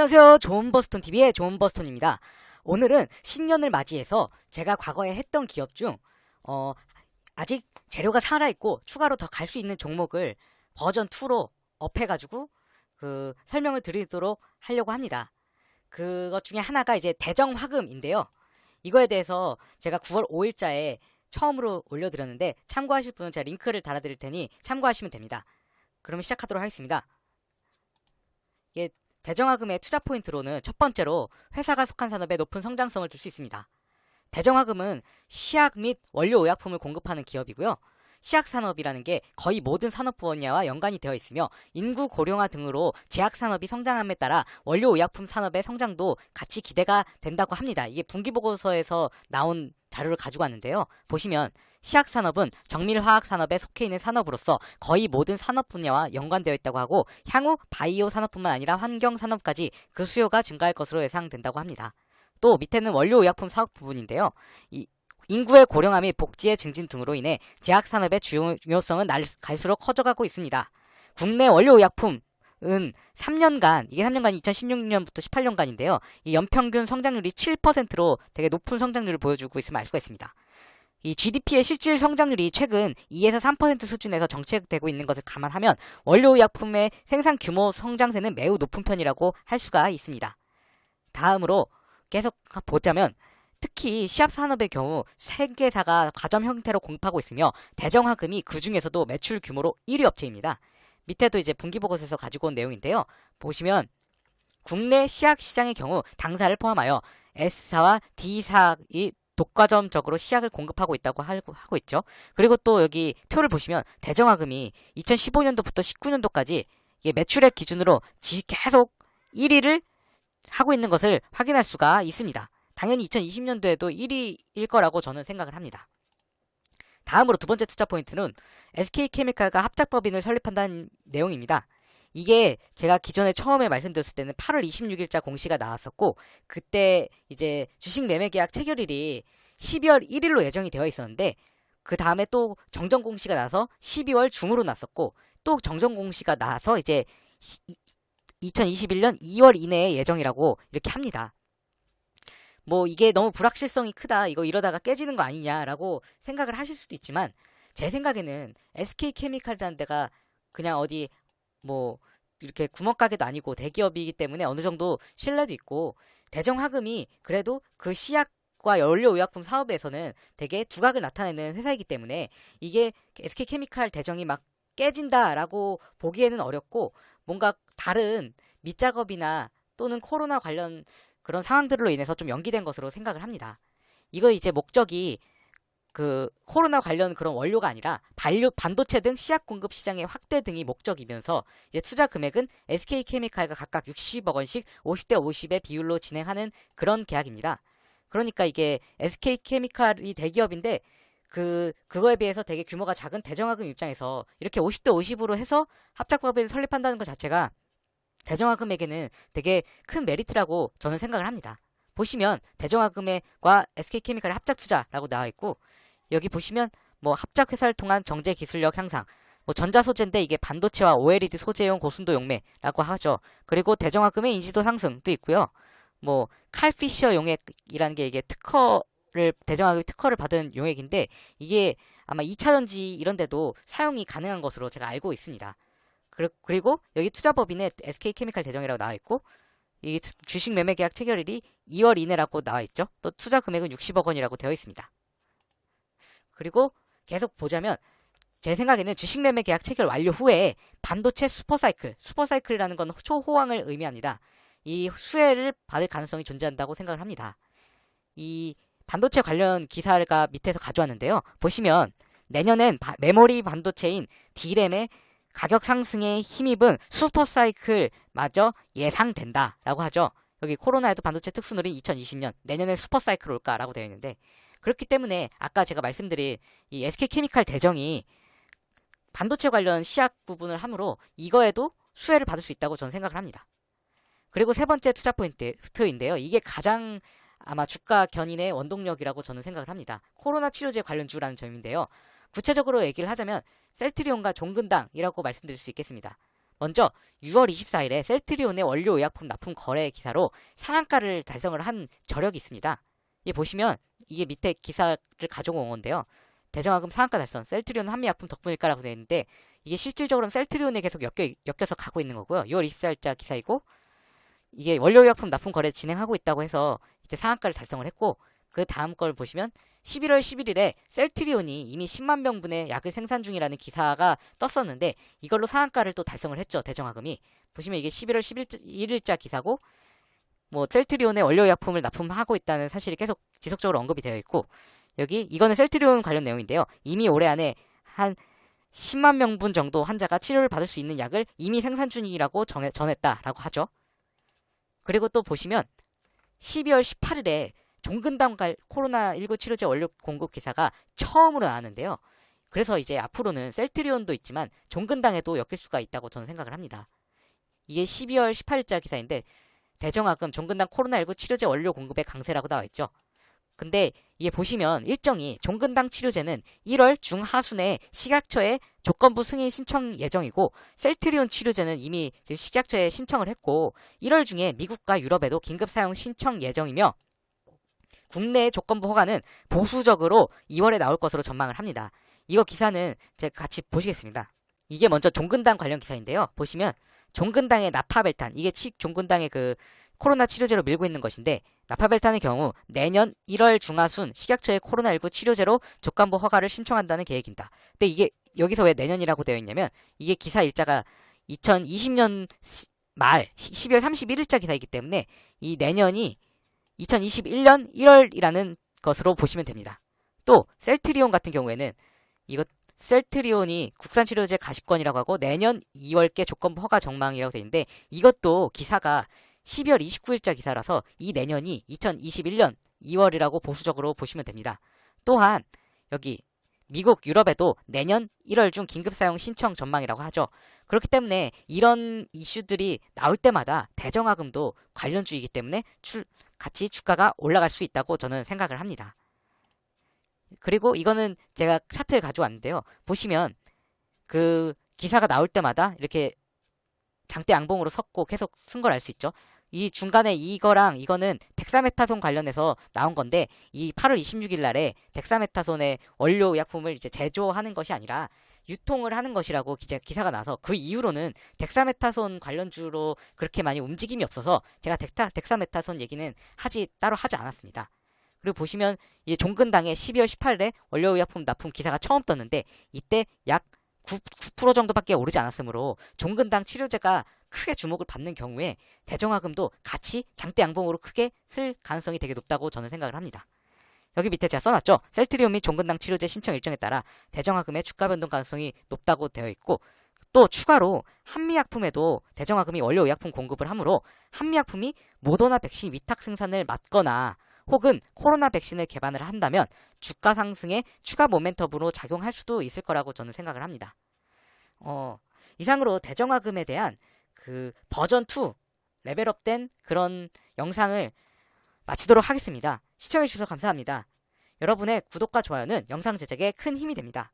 안녕하세요. 좋은버스톤TV의 좋은버스톤입니다. 오늘은 신년을 맞이해서 제가 과거에 했던 기업 중 아직 재료가 살아있고 추가로 더 갈 수 있는 종목을 버전 2로 업해가지고 설명을 드리도록 하려고 합니다. 그것 중에 하나가 이제 대정화금인데요. 이거에 대해서 제가 9월 5일자에 처음으로 올려드렸는데 참고하실 분은 제가 링크를 달아드릴 테니 참고하시면 됩니다. 그럼 시작하도록 하겠습니다. 이게 대정화금의 투자 포인트로는 첫 번째로 회사가 속한 산업에 높은 성장성을 둘 수 있습니다. 대정화금은 시약 및 원료 의약품을 공급하는 기업이고요. 시약산업이라는 게 거의 모든 산업 분야와 연관이 되어 있으며 인구 고령화 등으로 제약산업이 성장함에 따라 원료 의약품 산업의 성장도 같이 기대가 된다고 합니다. 이게 분기보고서에서 나온 자료를 가지고 왔는데요. 보시면 시약산업은 정밀화학산업에 속해 있는 산업으로서 거의 모든 산업 분야와 연관되어 있다고 하고 향후 바이오 산업뿐만 아니라 환경산업까지 그 수요가 증가할 것으로 예상된다고 합니다. 또 밑에는 원료의약품 사업 부분인데요. 인구의 고령화 및 복지의 증진 등으로 인해 제약산업의 중요성은 갈수록 커져가고 있습니다. 국내 원료의약품은 3년간, 이게 3년간이 2016년부터 18년간인데요. 이 연평균 성장률이 7%로 되게 높은 성장률을 보여주고 있음을 알 수가 있습니다. 이 GDP의 실질 성장률이 최근 2에서 3% 수준에서 정체되고 있는 것을 감안하면 원료의약품의 생산 규모 성장세는 매우 높은 편이라고 할 수가 있습니다. 다음으로 계속 보자면 특히 시약산업의 경우 세계사가 과점 형태로 공급하고 있으며 대정화금이 그 중에서도 매출 규모로 1위 업체입니다. 밑에도 이제 분기보고서에서 가지고 온 내용인데요. 보시면 국내 시약 시장의 경우 당사를 포함하여 S사와 D사의 독과점적으로 시약을 공급하고 있다고 하고 있죠. 그리고 또 여기 표를 보시면 대정화금이 2015년도부터 19년도까지 매출액 기준으로 계속 1위를 하고 있는 것을 확인할 수가 있습니다. 당연히 2020년도에도 1위일 거라고 저는 생각을 합니다. 다음으로 두 번째 투자 포인트는 SK케미칼과 합작법인을 설립한다는 내용입니다. 이게 제가 기존에 처음에 말씀드렸을 때는 8월 26일자 공시가 나왔었고 그때 이제 주식 매매 계약 체결일이 12월 1일로 예정이 되어 있었는데 그 다음에 또 정정 공시가 나서 12월 중으로 났었고 또 정정 공시가 나서 이제 2021년 2월 이내에 예정이라고 이렇게 합니다. 뭐 이게 너무 불확실성이 크다, 이거 이러다가 깨지는 거 아니냐라고 생각을 하실 수도 있지만 제 생각에는 SK케미칼이라는 데가 그냥 어디 뭐 이렇게 구멍가게도 아니고 대기업이기 때문에 어느 정도 신뢰도 있고 대정화금이 그래도 그 시약과 연료의약품 사업에서는 되게 두각을 나타내는 회사이기 때문에 이게 SK케미칼 대정이 막 깨진다라고 보기에는 어렵고 뭔가 다른 밑작업이나 또는 코로나 관련 그런 상황들로 인해서 좀 연기된 것으로 생각을 합니다. 이거 이제 목적이 코로나 관련 그런 원료가 아니라 반도체 등 시약 공급 시장의 확대 등이 목적이면서 이제 투자 금액은 SK케미칼과 각각 60억 원씩 50대 50의 비율로 진행하는 그런 계약입니다. 그러니까 이게 SK케미칼이 대기업인데 그거에 비해서 되게 규모가 작은 대정화금 입장에서 이렇게 50대 50으로 해서 합작법인을 설립한다는 것 자체가 대정화금에게는 되게 큰 메리트라고 저는 생각을 합니다. 보시면 대정화금과 SK케미칼의 합작 투자라고 나와 있고 여기 보시면 뭐 합작 회사를 통한 정제 기술력 향상, 뭐 전자 소재인데 이게 반도체와 OLED 소재용 고순도 용매라고 하죠. 그리고 대정화금의 인지도 상승도 있고요. 뭐 칼피셔 용액이라는 게 이게 대정화금이 특허를 받은 용액인데 이게 아마 2차전지 이런 데도 사용이 가능한 것으로 제가 알고 있습니다. 그리고 여기 투자법인에 SK케미칼 대정이라고 나와 있고 이 주식 매매 계약 체결일이 2월 이내라고 나와 있죠. 또 투자 금액은 60억 원이라고 되어 있습니다. 그리고 계속 보자면 제 생각에는 주식 매매 계약 체결 완료 후에 반도체 슈퍼사이클이라는 건 초호황을 의미합니다. 이 수혜를 받을 가능성이 존재한다고 생각을 합니다. 이 반도체 관련 기사가 밑에서 가져왔는데요. 보시면 내년엔 메모리 반도체인 D램의 가격 상승에 힘입은 슈퍼사이클마저 예상된다라고 하죠. 여기 코로나에도 반도체 특수늘이 2020년 내년에 슈퍼사이클 올까라고 되어 있는데 그렇기 때문에 아까 제가 말씀드린 이 SK케미칼 대정이 반도체 관련 시약 부분을 함으로 이거에도 수혜를 받을 수 있다고 저는 생각을 합니다. 그리고 세 번째 투자 포인트인데요. 이게 가장 아마 주가 견인의 원동력이라고 저는 생각을 합니다. 코로나 치료제 관련주라는 점인데요. 구체적으로 얘기를 하자면 셀트리온과 종근당이라고 말씀드릴 수 있겠습니다. 먼저 6월 24일에 셀트리온의 원료 의약품 납품 거래 기사로 상한가를 달성을 한 저력이 있습니다. 이 보시면 이게 밑에 기사를 가져온 건데요. 대정하금 상한가 달성, 셀트리온 한미약품 덕분일까라고 되어 있는데 이게 실질적으로는 셀트리온에 계속 엮여서 가고 있는 거고요. 6월 24일자 기사이고 이게 원료의약품 납품 거래 진행하고 있다고 해서 이때 상한가를 달성을 했고 그 다음 걸 보시면 11월 11일에 셀트리온이 이미 10만 명분의 약을 생산 중이라는 기사가 떴었는데 이걸로 상한가를 또 달성을 했죠. 대정하금이. 보시면 이게 11월 11일자 기사고 뭐 셀트리온의 원료의약품을 납품하고 있다는 사실이 계속 지속적으로 언급이 되어 있고 여기 이거는 셀트리온 관련 내용인데요. 이미 올해 안에 한 10만 명분 정도 환자가 치료를 받을 수 있는 약을 이미 생산 중이라고 전했다라고 하죠. 그리고 또 보시면 12월 18일에 종근당 코로나19 치료제 원료 공급 기사가 처음으로 나왔는데요. 그래서 이제 앞으로는 셀트리온도 있지만 종근당에도 엮일 수가 있다고 저는 생각을 합니다. 이게 12월 18일자 기사인데 대정하금 종근당 코로나19 치료제 원료 공급의 강세라고 나와 있죠. 근데 이게 보시면 일정이 종근당 치료제는 1월 중하순에 식약처에 조건부 승인 신청 예정이고 셀트리온 치료제는 이미 지금 식약처에 신청을 했고 1월 중에 미국과 유럽에도 긴급 사용 신청 예정이며 국내의 조건부 허가는 보수적으로 2월에 나올 것으로 전망을 합니다. 이거 기사는 제가 같이 보시겠습니다. 이게 먼저 종근당 관련 기사인데요. 보시면 종근당의 나파벨탄 이게 종근당의 그 코로나 치료제로 밀고 있는 것인데 나파벨탄의 경우 내년 1월 중하순 식약처의 코로나19 치료제로 조건부 허가를 신청한다는 계획입니다. 근데 이게 여기서 왜 내년이라고 되어 있냐면 이게 기사 일자가 2020년 말 12월 31일자 기사이기 때문에 이 내년이 2021년 1월이라는 것으로 보시면 됩니다. 또 셀트리온 같은 경우에는 이거 셀트리온이 국산치료제 가십권이라고 하고 내년 2월께 조건부 허가 전망이라고 되어 있는데 이것도 기사가 12월 29일자 기사라서 이 내년이 2021년 2월이라고 보수적으로 보시면 됩니다. 또한 여기 미국, 유럽에도 내년 1월 중 긴급사용 신청 전망이라고 하죠. 그렇기 때문에 이런 이슈들이 나올 때마다 대정하금도 관련주이기 때문에 같이 주가가 올라갈 수 있다고 저는 생각을 합니다. 그리고 이거는 제가 차트를 가져왔는데요. 보시면 그 기사가 나올 때마다 이렇게 장대 양봉으로 섰고 계속 쓴 걸 알 수 있죠. 이 중간에 이거랑 이거는 덱사메타손 관련해서 나온 건데 이 8월 26일 날에 덱사메타손의 원료 의약품을 이제 제조하는 것이 아니라 유통을 하는 것이라고 기사가 나서 그 이후로는 덱사메타손 관련주로 그렇게 많이 움직임이 없어서 제가 덱사메타손 얘기는 따로 하지 않았습니다. 그리고 보시면 이 종근당의 12월 18일에 원료의약품 납품 기사가 처음 떴는데 이때 약 9% 정도밖에 오르지 않았으므로 종근당 치료제가 크게 주목을 받는 경우에 대정하금도 같이 장대 양봉으로 크게 쓸 가능성이 되게 높다고 저는 생각을 합니다. 여기 밑에 제가 써놨죠. 셀트리온 및 종근당 치료제 신청 일정에 따라 대정하금의 주가 변동 가능성이 높다고 되어 있고 또 추가로 한미약품에도 대정하금이 원료의약품 공급을 하므로 한미약품이 모더나 백신 위탁 생산을 맡거나 혹은 코로나 백신을 개발을 한다면 주가 상승에 추가 모멘텀으로 작용할 수도 있을 거라고 저는 생각을 합니다. 이상으로 대정하금에 대한 그 버전 2 레벨업된 그런 영상을 마치도록 하겠습니다. 시청해주셔서 감사합니다. 여러분의 구독과 좋아요는 영상 제작에 큰 힘이 됩니다.